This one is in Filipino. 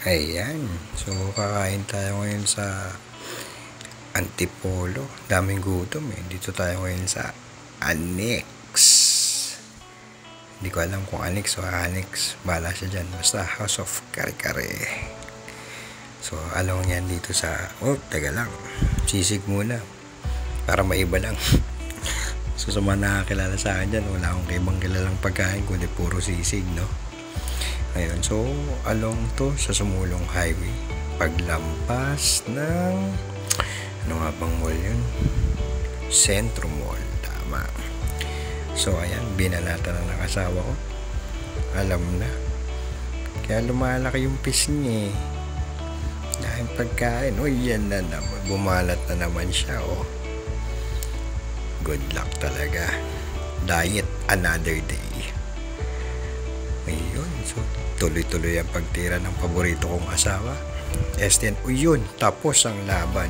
Ayan. So, kakain tayo ngayon sa Antipolo. Daming gutom eh. Dito tayo ngayon sa Annex. Hindi ko alam kung Annex o Annex. Bala siya dyan. Basta House of Kare-Kare. So, alam yan dito sa... Oh, taga lang. Sisig muna. Para maiba lang. So, sa mga nakakilala sa akin dyan, wala akong ibang kilalang pagkain kundi puro sisig, no? Ayun, so along to sa Sumulong Highway, paglampas ng ano nga bang mall yun? Centro Mall, tama. So ayan, binalata na ng asawa ko, alam na, kaya lumalaki yung pisngi dahil pagkain. O yan na naman, bumalat na naman siya. Oh, good luck talaga. Diet another day. Ayun, so tuloy-tuloy ang pagtira ng paborito kong asawa. Yun, tapos ang laban.